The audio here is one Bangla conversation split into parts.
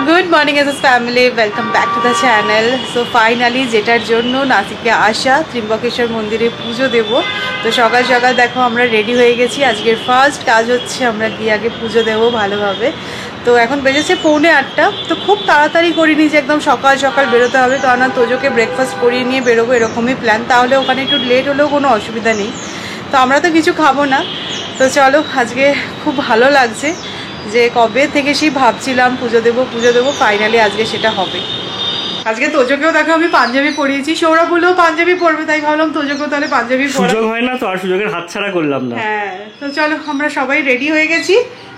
Good morning S family, welcome back to the channel. So finally যেটার জন্য নাসিকে আসা, ত্রিম্বকেশ্বর মন্দিরে পুজো দেব। তো সকাল সকাল দেখো আমরা রেডি হয়ে গেছি। আজকের ফার্স্ট কাজ হচ্ছে আমরা গিয়ে আগে পুজো দেবো ভালোভাবে। তো এখন বেজেছে 7:45। তো খুব তাড়াতাড়ি করিনি যে একদম সকাল সকাল বেরোতে হবে, কারণ তোজোকে ব্রেকফাস্ট করিয়ে নিয়ে বেরোবো, এরকমই প্ল্যান। তাহলে ওখানে একটু লেট হলেও কোনো অসুবিধা নেই। তো আমরা তো কিছু খাবো না। তো চলো, আজকে খুব ভালো লাগছে যে কবে থেকে সেই ভাবছিলাম পুজো দেবো, ফাইনালি আজকে সেটা হবে। আজকে তোজোকেও দেখো আমি পাঞ্জাবি পরিয়েছি, সৌরভ বলেও পাঞ্জাবি পরবে, তাই ভাবলাম তোজোকেও তাহলে পাঞ্জাবি সুযোগ হয় না তো, আর সুযোগের হাতছাড়া করলাম না। হ্যাঁ, তো চলো আমরা সবাই রেডি হয়ে গেছি।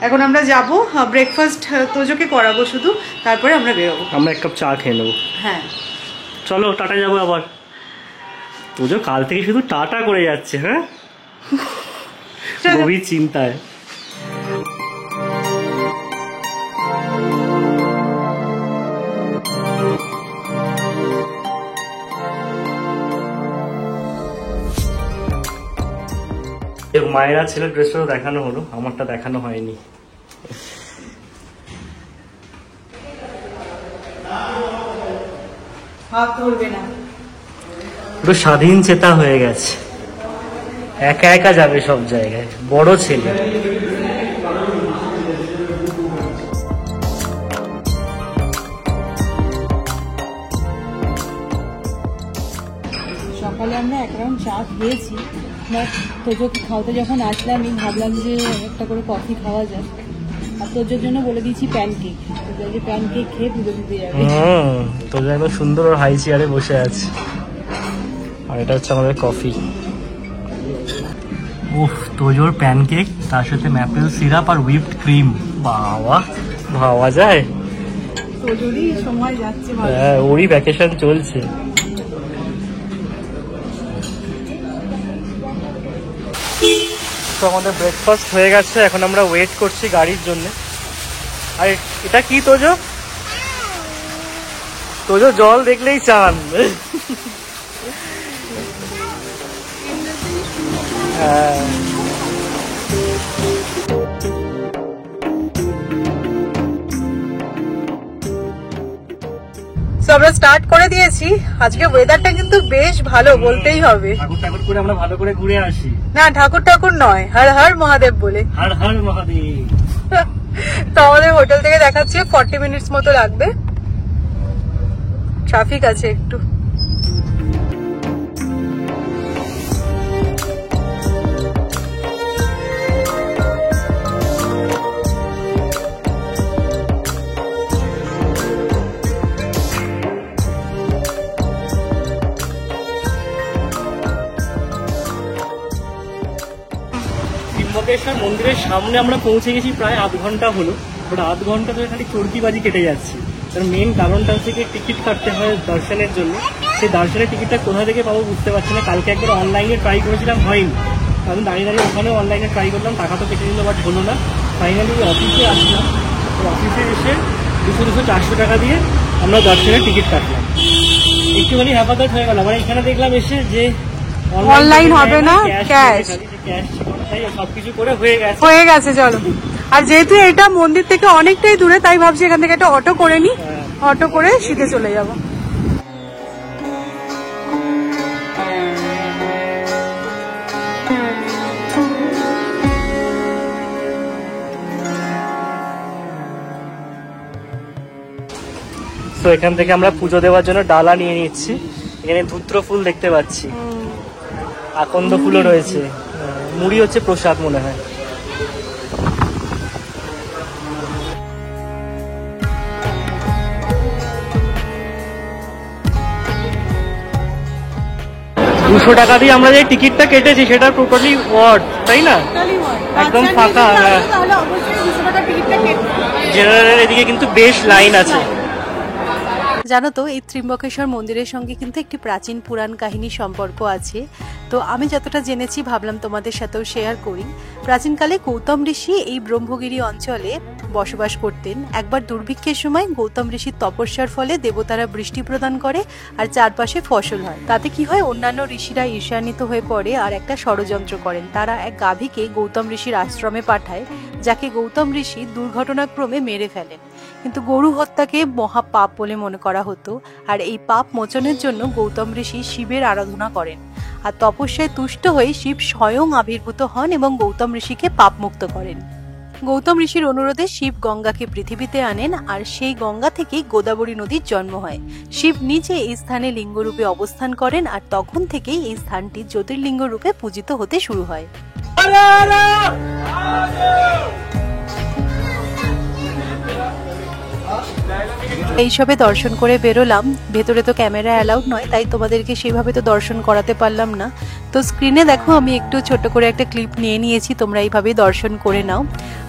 এখন আমরা যাব ব্রেকফাস্ট তোজোকে করাবো শুধু, তারপরে আমরা বেরোবো। আমরা এক কাপ চা খেয়ে নেবো। হ্যাঁ চলো, টাটা যাবো আবার। তোজো কাল থেকে শুধু টাটা করে যাচ্ছে। হ্যাঁ, গভীর চিন্তায়। মায়েরা ছেলের ড্রেসটা দেখানো হলো, আমারটা দেখানো হয়নি। পুরো স্বাধীন চেতা হয়ে গেছে, একা একা যাবে সব জায়গায়, বড় ছেলে। সকালে আমরা এক রাউন্ড চা খেয়েছি, বাট তোজোকে খাওয়াতে যখন আসলাম আমি ভাবলাম যে একটা করে কফি খাওয়া যায়। আর তোজোর জন্য বলে দিয়েছি প্যানকেক, যে প্যানকেক খেয়ে পুজো দিতে যাবে। তোজো একদম সুন্দর হাই চেয়ারে বসে আছে, আর এটা হচ্ছে আমাদের কফি। উফ, তোজোর প্যানকেক, তার সাথে ম্যাপেল সিরাপ আর হুইপড ক্রিম। বাবা, ভাবা যায়? তোজোরই সময় যাচ্ছে, হ্যাঁ, ওরই ভ্যাকেশন চলছে। তো আমাদের ব্রেকফাস্ট হয়ে গেছে, এখন আমরা ওয়েট করছি গাড়ির জন্য। আর এটা কি তোজো? তোজো জল দেখলেই চান। হ্যাঁ, আমরা স্টার্ট করে দিয়েছি। আজকে ওয়েদারটা কিন্তু বেশ ভালো বলতেই হবে। ঠাকুর ঠাকুর করে আমরা ভালো করে ঘুরে আসি। না, ঠাকুর ঠাকুর নয়, হর হর মহাদেব বলে। হর হর মহাদেব। তো আমাদের হোটেল থেকে দেখাচ্ছে 40 মিনিটস মতো লাগবে, ট্রাফিক আছে একটু। ত্রিম্বকেশ্বর মন্দিরের সামনে আমরা পৌঁছে গেছি, প্রায় আধ ঘন্টা হলো। ওটা আধ ঘন্টা ধরে খালি চর্কিবাজি কেটে যাচ্ছে। তার মেন কারণটা হচ্ছে কি, টিকিট কাটতে হয় দর্শনের জন্য। সেই দর্শনের টিকিটটা কোথা থেকে পাবো বুঝতে পারছি না। কালকে একবার অনলাইনে ট্রাই করেছিলাম, হয়নি। আমি দাঁড়িয়ে দাঁড়িয়ে ওখানেও অনলাইনে ট্রাই করলাম, টাকা তো কেটে নিল, বাট হলো না। ফাইনালি অফিসে আসলাম, অফিসে এসে 200-400 টাকা দিয়ে আমরা দর্শনের টিকিট কাটলাম। একটুখানি হাফাতাত হয়ে গেল। মানে এখানে দেখলাম এসে যে অনলাইন হবে না, ক্যাশ সবকিছু করে হয়ে গেছে। চলো, আর যেহেতু এটা মন্দির থেকে অনেকটাই দূরে, তাই ভাবছি এখান থেকে একটা অটো করে নি, অটো করে শীতে চলে যাব। তো এখান থেকে আমরা পুজো দেওয়ার জন্য ডালা নিয়ে নিচ্ছি। এখানে ধূত্র ফুল দেখতে পাচ্ছি, আকন্দ ফুলও রয়েছে, মুড়ি হচ্ছে প্রসাদ মনে হয়। $200 দিয়ে আমরা যে টিকিটটা কেটেছি সেটা টোটালি ওয়ার্ড, তাই না? একদম ফাঁকা। জেনারেলের এদিকে কিন্তু বেশ লাইন আছে। জানো তো, এই ত্রিম্বকেশ্বর মন্দিরের সঙ্গে কিন্তু একটি প্রাচীন পুরাণ কাহিনী সম্পর্ক আছে। তো আমি যতটা জেনেছি ভাবলাম তোমাদের সাথেও শেয়ার করি। প্রাচীনকালে গৌতম ঋষি এই ব্রহ্মগিরি অঞ্চলে বসবাস করতেন। একবার দুর্ভিক্ষের সময় গৌতম ঋষির তপস্যার ফলে দেবতারা বৃষ্টি প্রদান করে আর চারপাশে ফসল হয়। তাতে কি হয়, অন্যান্য ঋষিরা ঈর্ষান্বিত হয়ে পড়ে আর একটা ষড়যন্ত্র করেন। তারা এক গাভীকে গৌতম ঋষির আশ্রমে পাঠায়, যাকে গৌতম ঋষি দুর্ঘটনাক্রমে মেরে ফেলেন। কিন্তু গরু হত্যাকে মহা পাপ বলে মনে করা হতো। আর এই পাপ মোচনের জন্য গৌতম ঋষি শিবের আরাধনা করেন, আর তপস্যায় তুষ্ট হয়ে শিব স্বয়ং আবির্ভূত হন এবং গৌতম ঋষিকে পাপমুক্ত করেন। গৌতম ঋষির অনুরোধে শিব গঙ্গাকে পৃথিবীতে আনেন, আর সেই গঙ্গা থেকেই গোদাবরী নদীর জন্ম হয়। শিব নিজে এই স্থানে লিঙ্গরূপে অবস্থান করেন, আর তখন থেকেই এই স্থানটি জ্যোতির্লিঙ্গ রূপে পূজিত হতে শুরু হয়। এইসবে দর্শন করে বেরোলাম। ভেতরে তো ক্যামেরা অ্যালাউড নয়, তাই তোমাদেরকে সেভাবে তো দর্শন করাতে পারলাম না। তো স্ক্রিনে দেখো আমি একটু ছোট করে একটা ক্লিপ নিয়ে নিয়েছি, তোমরা এইভাবেই দর্শন করে নাও।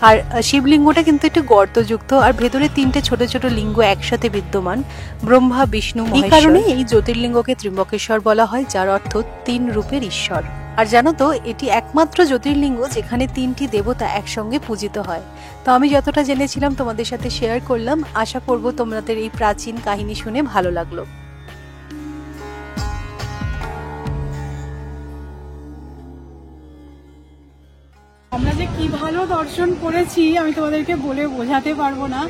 আর শিবলিঙ্গটা কিন্তু একটু গর্তযুক্ত, আর ভেতরে 3টে ছোট ছোট লিঙ্গ একসাথে বিদ্যমান, ব্রহ্মা, বিষ্ণু, মহেশ্বর। এই কারণে এই জ্যোতির্লিঙ্গকে ত্রিম্বকেশ্বর বলা হয়, যার অর্থ 3 রূপের ঈশ্বর। আর জানো তো, এটি একমাত্র জ্যোতির্লিঙ্গ যেখানে 3টি দেবতা একসঙ্গে পূজিত হয়। তো আমি যতটা জেনেছিলাম তোমাদের সাথে শেয়ার করলাম। আশা করব তোমাদের এই প্রাচীন কাহিনী শুনে ভালো লাগলো। আমরা যে কি ভালো দর্শন করেছি আমি তোমাদেরকে বলে বোঝাতে পারবো না,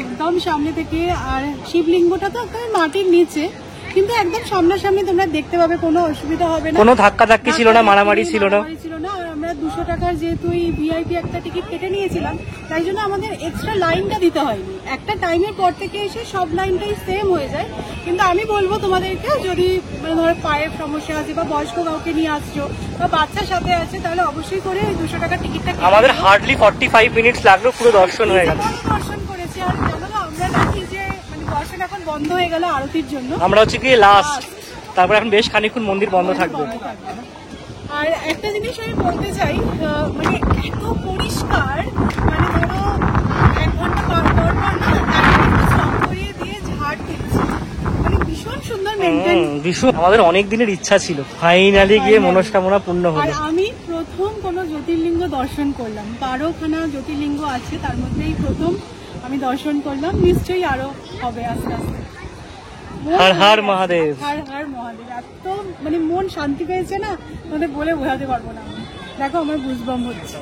একদম সামনে থেকে। আর শিবলিঙ্গটা তো একদম মাটির নিচে, কিন্তু একদম সামনাসামনি তোমরা দেখতে পাবে, কোনো অসুবিধা হবে না, কোনো ধাক্কা ধাক্কি ছিল না, মারামারি ছিল না। আর আমরা 200 টাকার যেহেতু এই ভিআইপি একটা টিকিট কেটে নিয়েছিলাম, তাই জন্য আমাদের এক্সট্রা লাইনটা দিতে হয়নি। একটা টাইমের পর থেকে এসে সব লাইনটাই সেম হয়ে যায়। কিন্তু আমি বলবো তোমাদেরকে, যদি মানে ধরো পায়ের সমস্যা আছে বা বয়স্ক কাউকে নিয়ে আসছো বা বাচ্চার সাথে আছে, তাহলে অবশ্যই করে ওই 200 টাকার টিকিটটা। আমাদের হার্ডলি 45 মিনিটস লাগলো, পুরো দর্শন হয়ে গেল। দর্শন করেছি। আর জানো না, আমরা নাকি যে মানে দর্শন এখন বন্ধ হয়ে গেল আরতির জন্য, আমরা হচ্ছে কি লাস্ট, তারপর এখন বেশ খানিকক্ষণ মন্দির বন্ধ থাকবে। আর একটা জিনিস আমি বলতে চাই, মানে এত পরিষ্কার, মানে ধরো 1 ঘন্টা পর পর করিয়ে দিয়ে ঝাড় দিচ্ছে, মানে ভীষণ সুন্দর মেইনটেইন। ভীষণ, আমাদের অনেক দিনের ইচ্ছা ছিল, ফাইনালি গিয়ে মনস্কামনা পূর্ণ হলো। আর আমি প্রথম কোনো জ্যোতির্লিঙ্গ দর্শন করলাম। 12খানা জ্যোতির্লিঙ্গ আছে, তার মধ্যেই প্রথম আমি দর্শন করলাম। নিশ্চয়ই আরো হবে আস্তে আস্তে। হর হর মহাদেব, হর হর মহাদেব। এত মানে মন শান্তি পেয়েছে না, তোমাদের বলে বোঝাতে পারবো না। দেখো আমার গুজবাম্প হচ্ছে।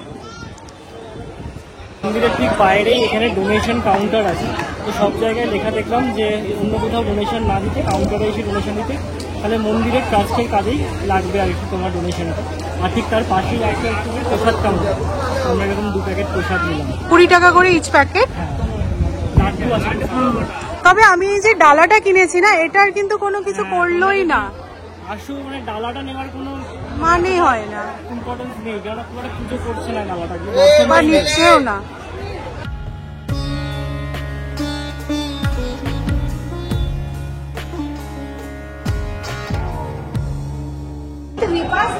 মন্দিরের ঠিক বাইরেই এখানে ডোনেশন কাউন্টার আছে। তো সব জায়গায় লেখা দেখলাম যে অন্য কোথাও ডোনেশন না দিতে কাউন্টারে এসে ডোনেশন দিতে, তাহলে মন্দিরের ট্রাস্টের কাজেই লাগবে আর কি তোমার ডোনেশনটা। আর ঠিক তার পাশেই একটা প্রসাদ কাউন্টার, আমরা এরকম 2 প্যাকেট প্রসাদ নিলাম, 20 টাকা করে ইচ প্যাকেট। লাড্ডু আছে। তবে আমি এই যে ডালাটা কিনেছি না, এটার কিন্তু কোনো কিছু করলোই না। আসলে মানে ডালাটা নেওয়ার কোনো মানে হয় না, ইম্পর্টেন্স নেই, কারণ তোমার পুজো করছে না ডালাটা, বা নিচ্ছেও না।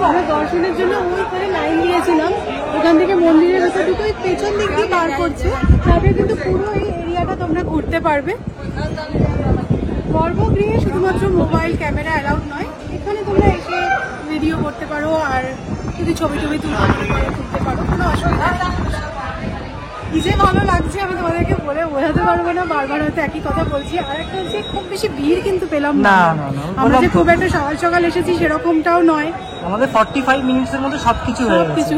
আমরা দর্শনের জন্য ওই করে লাইন দিয়েছিলাম, ওখান থেকে মন্দিরের ভেতর ঢুকে পেছন দিক দিয়ে বার করছে, তারপরে কিন্তু পুরো এই এরিয়াটা তোমরা ঘুরতে পারবে। গর্ভগৃহে শুধুমাত্র মোবাইল ক্যামেরা অ্যালাউড নয়, এখানে তোমরা এসে ভিডিও করতে পারো, আর যদি ছবি তুলতে পারো, কোনো অসুবিধা নেই। কি যে ভালো লাগছে আমি তোমাদেরকে বলে বোঝাতে পারবো না, বারবার হয়তো একই কথা বলছি। আর একটা হচ্ছে, খুব বেশি ভিড় কিন্তু পেলাম না। আমরা যে খুব একটা সকাল সকাল এসেছি সেরকমটাও নয়, আমাদের 45 মিনিটসের মধ্যে সবকিছু হয়ে গেছে।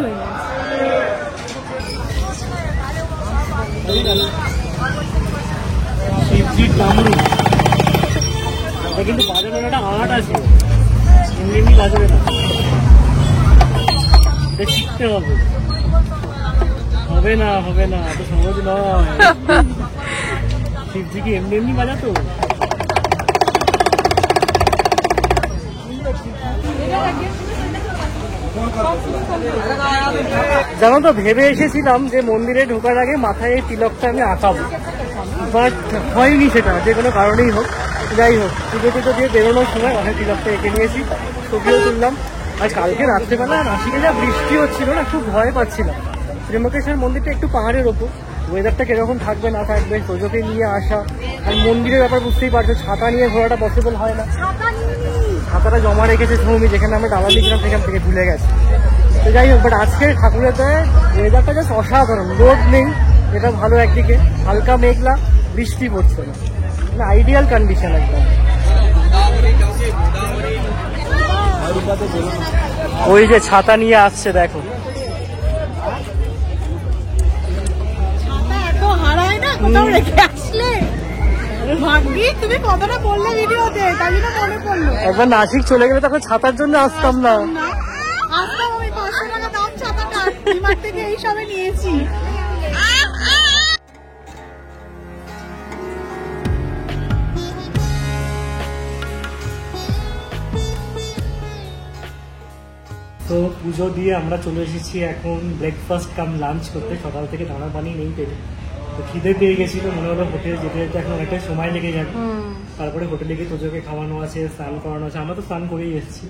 শিবজির ডামরু কিন্তু বাজারের একটা আর্ট আছে, এমনি বাজারে শিখতে হবে। হবে না এত সহজ নয়। শিবজি কি এমনি বাজাতো? জানো তো, ভেবে এসেছিলাম যে মন্দিরে ঢোকার আগে মাথায় এই তিলকটা আমি আঁকাবো, বাট হয়নি সেটা, যে কোনো কারণেই হোক। যাই হোক, পুজো টুজো দিয়ে বেরোনোর সময় অনেক তিলকটা এঁকে নিয়েছি, ছবিও তুললাম। আর কালকে রাত্রেবেলা নাসিকে যা বৃষ্টি হচ্ছিল না, খুব ভয় পাচ্ছিলাম। ত্রিম্বকেশ্বর মন্দিরটা একটু পাহাড়ের ওপর, ওয়েদারটা কিরকম থাকবে না থাকবে, সোজোকে নিয়ে আসা। আর মন্দিরের ব্যাপার বুঝতেই পারছো, ছাতা নিয়ে ঘোরাটা পসিবল হয় না। ছাতাটা জমা রেখেছে সৌমি, যেখানে আমরা ডালা দিয়েছিলাম সেখান থেকে ভুলে গেছে। তো যাই হোক, বাট আজকের ঠাকুরের দয়ায় ওয়েদারটা জাস্ট অসাধারণ, রোদ নেই, এটা ভালো একদিকে, হালকা মেঘলা, বৃষ্টি পড়ছে না, মানে আইডিয়াল কন্ডিশন একদম। ওই যে ছাতা নিয়ে আসছে দেখো, ছাতা এত হারায় না, কোথাও রেখে আসছে। আসলে ভাগ্যি তুমি কথাটা বললে ভিডিওতে, তাই জন্য মনে পড়লো। একবার নাসিক চলে গেলে তখন ছাতার জন্য আসতাম না। আসতাম আমি, 500 টাকা দাম ছাতাটা, ডিমার্ট থেকে এই সবে নিয়েছি। তো পুজো দিয়ে আমরা চলে এসেছি এখন ব্রেকফাস্ট কাম লাঞ্চ করতে। সকাল থেকে দানা পানি নেই পেটে, তো খিদে পেয়ে গেছিল, মনে হলো হোটেলে যেতে যেতে এখন অনেকটা সময় লেগে যাবে। তারপরে হোটেলে গিয়ে তোজোকে খাওয়ানো আছে, স্নান করানো আছে। আমরা তো স্নান করেই এসেছি,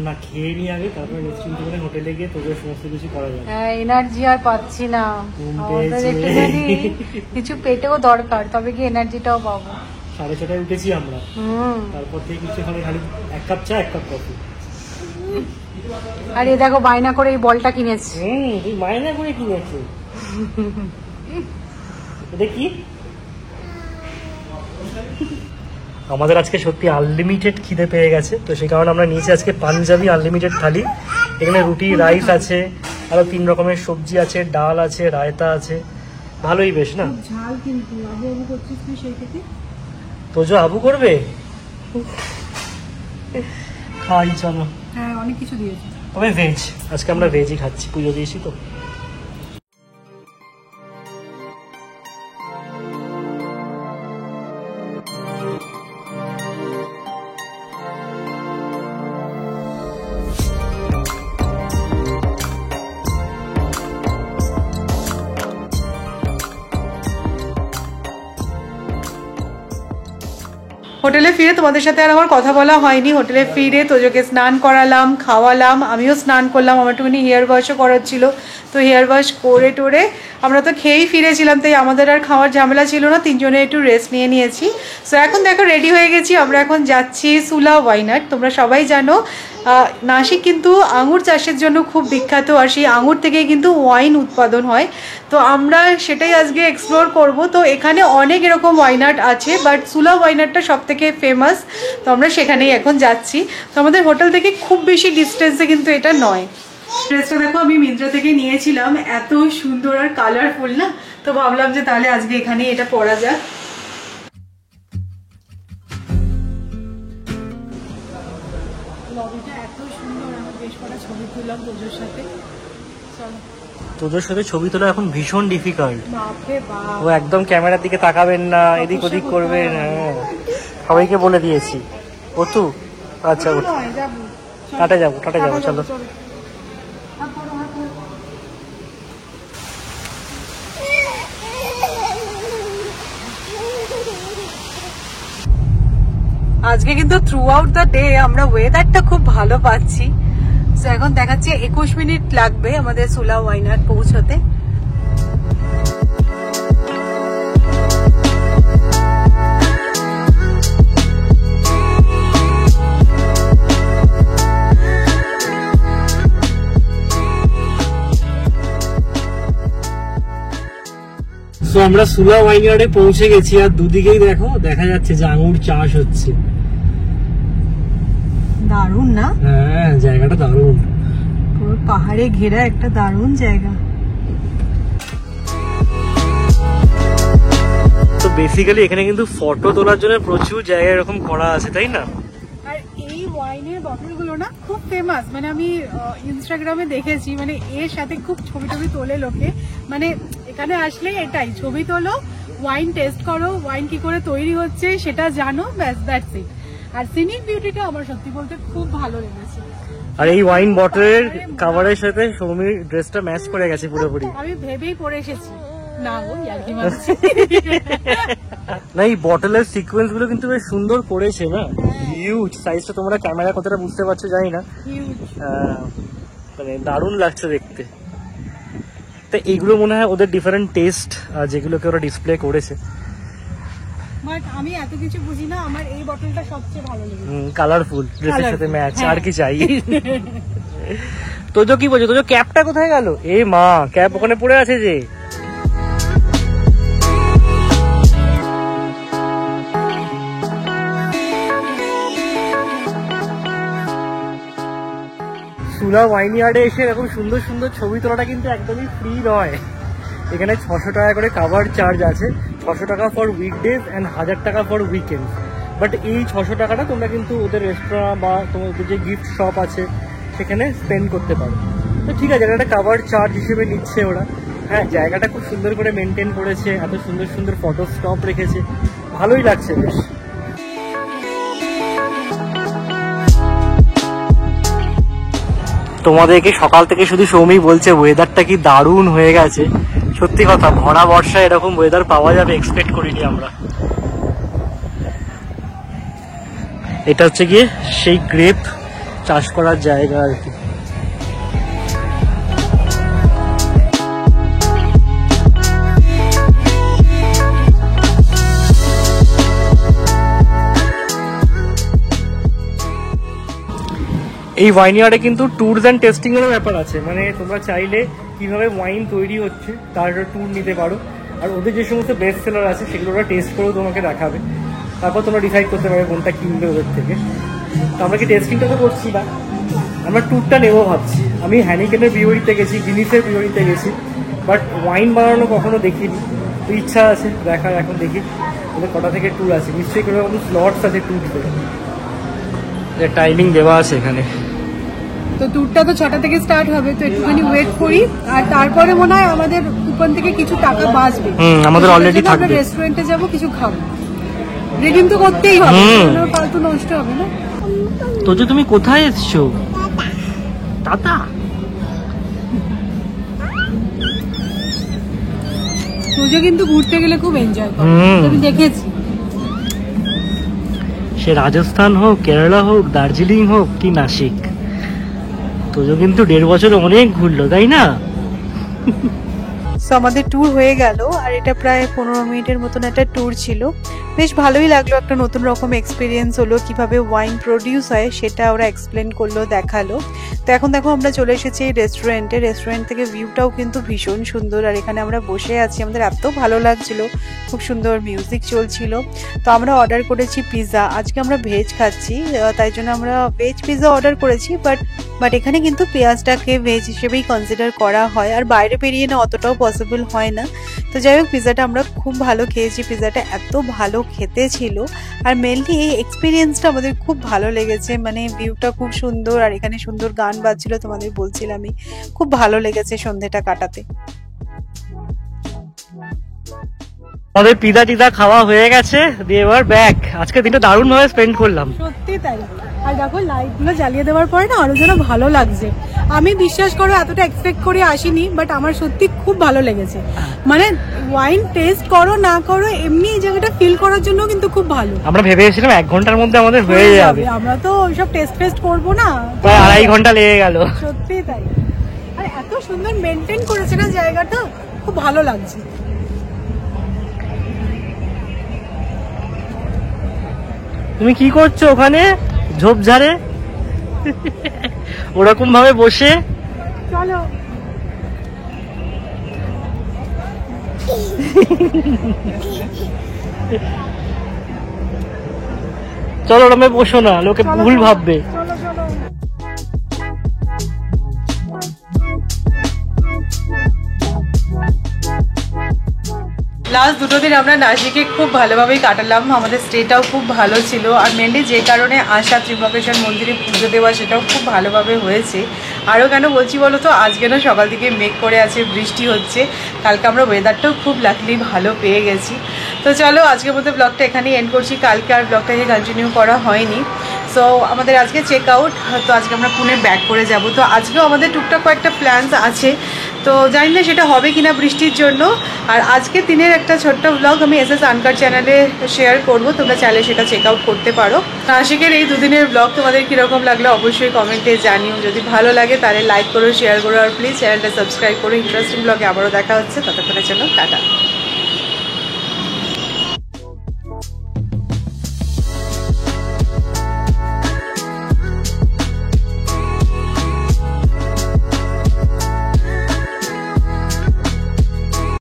না খেয়ে নিয়ে আগে তারপরে রেস্টুরেন্ট করে হোটেলে গিয়ে তোজোর সমস্ত কিছু করা যাবে। হ্যাঁ, এনার্জি আর পাচ্ছি না, কিছু পেটেও দরকার, তবে কি এনার্জিটাও পাবো। 6:30 উঠেছি আমরা, তারপর থেকে কিছু খালি এক কাপ চা, এক কাপ কফি। আর এই দেখো বায়না করে এই বলটা কিনেছি। তুই মায়না করে কিনেছো? এটা কি? আমাদের আজকে সত্যি আনলিমিটেড খিদে পেয়ে গেছে, তো সেই কারণে আমরা নিয়েছি আজকে পাঞ্জাবি আনলিমিটেড থালি। এখানে রুটি, রাইস আছে, আরো 3 রকমের সবজি আছে, ডাল আছে, রায়তা আছে। ভালোই বেশ না? ঝাল কিন্তু আবু আবু করছিস তুই সেই থেকে। তোজো আবু করবে? খাই চলো। হ্যাঁ, অনেক কিছু দিয়েছি, তবে ভেজ। আজকে আমরা ভেজই খাচ্ছি, পুজো দিয়েছি তো। হোটেলে ফিরে তোমাদের সাথে আর আমার কথা বলা হয়নি। হোটেলে ফিরে তোজোকে স্নান করালাম, খাওয়ালাম, আমিও স্নান করলাম। আমার একটুখানি হেয়ার ওয়াশও করার ছিল, তো হেয়ার ওয়াশ করে টোরে আমরা তো খেয়েই ফিরেছিলাম, তাই আমাদের আর খাওয়ার ঝামেলা ছিল না, 3 জনে একটু রেস্ট নিয়ে নিয়েছি। সো এখন দেখো রেডি হয়ে গেছি, আমরা এখন যাচ্ছি সুলা ওয়াইনাট। তোমরা সবাই জানো নাসিক কিন্তু আঙুর চাষের জন্য খুব বিখ্যাত, আর সেই আঙুর থেকেই কিন্তু ওয়াইন উৎপাদন হয়। তো আমরা সেটাই আজকে এক্সপ্লোর করব। তো এখানে অনেক এরকম ওয়াইনাট আছে, বাট সুলা ওয়াইনাটটা সব থেকে ফেমাস, তো আমরা সেখানেই এখন যাচ্ছি। তো আমাদের হোটেল থেকে খুব বেশি ডিস্টেন্সে কিন্তু এটা নয়। ড্রেসটা দেখো আমি মিন্ত্রা থেকে নিয়েছিলাম, এত সুন্দর আর কালারফুল না, তো ভাবলাম যে তাহলে আজকে এখানে এটা পরা যাক। লবিটা এত সুন্দর, আমি বেশ কটা ছবি তুললাম তোজোর সাথে। চলো, তোদের সাথে ছবি তোলা এখন ভীষণ ডিফিকাল্ট। বাপরে বাপ, ও একদম ক্যামেরার দিকে তাকাবেন না, এদিক ওদিক করবেন। হ্যাঁ, সবাইকে বলে দিয়েছি। ও তো আচ্ছা, টাটা যাবো, টাটা যাবো, চলো। আজকে কিন্তু থ্রু আউট দ্য ডে আমরা ওয়েদারটা খুব ভালো পাচ্ছি। তো এখন দেখাচ্ছে 21 মিনিট লাগবে আমাদের সুলা ওয়াইনাট পৌঁছতে। তো আমরা সুলা ওয়াইনয়ার্ডে পৌঁছে গেছি, আর দুদিকেই দেখো দেখা যাচ্ছে যে আঙুর চাষ হচ্ছে। দারুণ না? হ্যাঁ, জায়গাটা দারুণ, পুরো পাহাড়ে ঘেরা একটা দারুণ জায়গা। তো বেসিক্যালি এখানে কিন্তু ফটো তোলার জন্য প্রচুর জায়গা এরকম করা আছে, তাই না? আর এই ওয়াইনের বটলগুলো না খুব ফেমাস, মানে আমি ইনস্টাগ্রামে দেখেছি, মানে এর সাথে খুব ছবি টবি তোলে লোকে। মানে এখানে আসলে এটাই, ছবি তোলো, ওয়াইন টেস্ট করো, ওয়াইন কি করে তৈরি হচ্ছে সেটা জানো, ব্যাস, দ্যাটস ইট। আর সিনিক বিউটিটা আমার সত্যি বলতে খুব ভালো লেগেছে। আর এই ওয়াইন বটলের কাভারের সাথে সৌমির ড্রেসটা ম্যাচ করে গেছে পুরোপুরি। আমি ভেবেই পরে এসেছি, না গো ইয়ার্কি মারছি। না, এই বটলের সিকোয়েন্স গুলো কিন্তু বেশ সুন্দর করেছে না, হিউজ সাইজটা। তোমরা ক্যামেরা কতটা বুঝতে পারছো জানি না, মানে দারুণ লাগছে দেখতে। তো এইগুলো মনে হয় ওদের ডিফারেন্ট টেস্ট যেগুলোকে ওরা ডিসপ্লে করেছে। বাট আমি এত কিছু বুঝি না, আমার এই বটলটা সবচেয়ে ভালো লেগেছে। কালারফুল, ড্রেসের সাথে ম্যাচ, হ্যাঁ। আর কি চাই। তোজো কি বলছো? তোজো ক্যাপটা কোথায় গেল? এ মা, ক্যাপ ওখানে পড়ে আছে যে। সুলা ওয়াইনয়ার্ডে এসে এরকম সুন্দর সুন্দর ছবি তোলাটা কিন্তু একদমই ফ্রি নয়। এখানে 600 টাকা করে কাভার চার্জ আছে, 600 টাকা ফর উইকডেজ অ্যান্ড 1000 টাকা ফর উইকেন্ড। বাট এই 600 টাকাটা তোমরা কিন্তু ওদের রেস্তোরাঁ বা তোমাদের যে গিফট শপ আছে সেখানে স্পেন্ড করতে পারো। তো ঠিক আছে, এটা একটা কাভার চার্জ হিসেবে নিচ্ছে ওরা। হ্যাঁ, জায়গাটা খুব সুন্দর করে মেনটেন করেছে, এত সুন্দর সুন্দর ফটো স্টপ রেখেছে, ভালোই লাগছে বেশ। তোমাদেরকে সকাল থেকে শুধু সৌমি বলছে ওয়েদারটা কি দারুণ হয়ে গেছে। সত্যি কথা, ভরা বর্ষায় এরকম ওয়েদার পাওয়া যাবে এক্সপেক্ট করিনি আমরা। এটা হচ্ছে গিয়ে সেই গ্রেপ চাষ করার জায়গা আর কি। এই ওয়াইনইয়ার্ডে কিন্তু ট্যুরস অ্যান্ড টেস্টিং এরও ব্যাপার আছে, মানে তোমরা চাইলে কিভাবে ওয়াইন তৈরি হচ্ছে তার ট্যুর নিতে পারো। আর ওদের যে সমস্ত বেস্ট সেলার আছে সেগুলো ওরা টেস্ট করেও তোমাকে দেখাবে, তারপর তোমরা ডিসাইড করতে পারবে কোনটা কিনবে ওদের থেকে। তো আমরা কি টেস্টিংটা তো করছি না, আমরা ট্যুরটা নেবো ভাবছি। আমি হ্যানিকেনের ব্রিউরিতে গেছি, গিনিসের ব্রিউরিতে গেছি, বাট ওয়াইন বানানো কখনো দেখিনি। তো ইচ্ছা আছে দেখার, এখন দেখি ওদের কটা থেকে ট্যুর আছে। নিশ্চয়ই কোনো রকম স্লটস আছে ট্যুর করে, টাইমিং দেওয়া আছে এখানে। তো ট্যুরটা তো 6টা থেকে স্টার্ট হবে, তো একটুখানি ওয়েট করি। আর তারপরে মনে হয় আমাদের কুপন থেকে কিছু টাকা বাঁচবে, আমাদের অলরেডি থাকবে। আমরা রেস্টুরেন্টে যাব, কিছু খাবো, রিডিম তো করতেই হবে, ফালতু নষ্ট হবে না। তো যে তুমি কোথায় এসছো? টাটা। তুজো কিন্তু ঘুরতে গেলে খুব এনজয় করে, আমি দেখেছি। সে রাজস্থান হোক, কেরালা হোক, দার্জিলিং হোক কি নাসিক, তোজো কিন্তু 1.5 বছর অনেক ঘুরলো, তাই না? সো আমাদের ট্যুর হয়ে গেল, আর এটা প্রায় 15 মিনিটের মতন একটা ট্যুর ছিল। বেশ ভালোই লাগলো, একটা নতুন রকম এক্সপিরিয়েন্স হলো, কিভাবে ওয়াইন প্রডিউস হয় সেটা ওরা এক্সপ্লেন করলো, দেখালো। তো এখন দেখো আমরা চলে এসেছি এই রেস্টুরেন্টে। রেস্টুরেন্ট থেকে ভিউটাও কিন্তু ভীষণ সুন্দর, আর এখানে আমরা বসে আছি, আমাদের এত ভালো লাগছিল, খুব সুন্দর মিউজিক চলছিল। তো আমরা অর্ডার করেছি পিৎজা, আজকে আমরা ভেজ খাচ্ছি, তাই জন্য আমরা ভেজ পিৎজা অর্ডার করেছি। বাট এখানে কিন্তু পেঁয়াজটাকে ভেজ হিসেবেই কনসিডার করা হয়, আর বাইরে বেরিয়ে না অতটাও পসিবল হয় না। তো যাই হোক, পিৎজাটা আমরা খুব ভালো খেয়েছি, পিৎজাটা এত ভালো খেতে ছিল, আর মেনলি এই এক্সপিরিয়েন্সটা আমাদের খুব ভালো লেগেছে। মানে ভিউটা খুব সুন্দর, আর এখানে সুন্দর গান বাজছিল, তোমাদের বলছিলামই, খুব ভালো লেগেছে সন্ধ্যেটা কাটাতে। আমাদের পিৎজা টিজা খাওয়া হয়ে গেছে, দিয়ে এবার ব্যাক। আজকে দিনটা দারুণ ভাবে স্পেন্ড করলাম, সত্যি তাই। আর দেখো লাইটগুলো জ্বালিয়ে দেওয়ার পরে না আরো যেন ভালো লাগছে। আমি বিশ্বাস করো এতটা এক্সপেক্ট করে আসিনি, বাট আমার সত্যি খুব ভালো লেগেছে। মানে ওয়াইন টেস্ট করো না করো, এমনি এই জায়গাটা ফিল করার জন্য কিন্তু খুব ভালো। আমরা ভেবেছিলাম 1 ঘন্টার মধ্যে আমাদের হয়ে যাবে, আমরা তো ওইসব টেস্ট করবো না, প্রায় 2.5 ঘন্টা লেগে গেল। সত্যি তাই। আর এত সুন্দর মেনটেন করেছে না জায়গাটা, খুব ভালো লাগছে। তুমি কি করছো ওখানে ঝোপঝাড়ে ওরকম ভাবে বসে? চলো চলো ওরমে বসো না, লোকে ভুল ভাববে। লাস্ট 2 দিন আমরা নাসিকে খুব ভালোভাবেই কাটালাম, আমাদের স্টেটাও খুব ভালো ছিল, আর মেনলি যে কারণে আসা ত্রিম্বকেশ্বর মন্দিরে পুজো দেওয়া সেটাও খুব ভালোভাবে হয়েছে। আরও কেন বলছি বলো তো, আজকে না সকাল থেকে মেঘ করে আছে, বৃষ্টি হচ্ছে, কালকে আমরা ওয়েদারটাও খুব লাকলি ভালো পেয়ে গেছি। তো চলো আজকের মধ্যে ব্লগটা এখানেই এন্ড করছি, কালকে আর ব্লগটাকে কন্টিনিউ করা হয়নি। সো আমাদের আজকে চেক আউট, তো আজকে আমরা পুনে ব্যাক করে যাব। তো আজকেও আমাদের টুকটাক কয়েকটা প্ল্যানস আছে, তো জানি না সেটা হবে কিনা বৃষ্টির জন্য। আর আজকে দিনের একটা ছোট্ট ব্লগ আমি এসএস আনকার চ্যানেলে শেয়ার করব, তোমরা চাইলে সেটা চেক আউট করতে পারো। নাসিকের এই 2 দিনের ব্লগ তোমাদের কীরকম লাগলো অবশ্যই কমেন্টে জানিও, যদি ভালো লাগে তাহলে লাইক করো, শেয়ার করো, আর প্লিজ চ্যানেলটা সাবস্ক্রাইব করো। ইন্টারেস্টিং ব্লগে আবারও দেখা হচ্ছে, ততক্ষণের জন্য টাটা।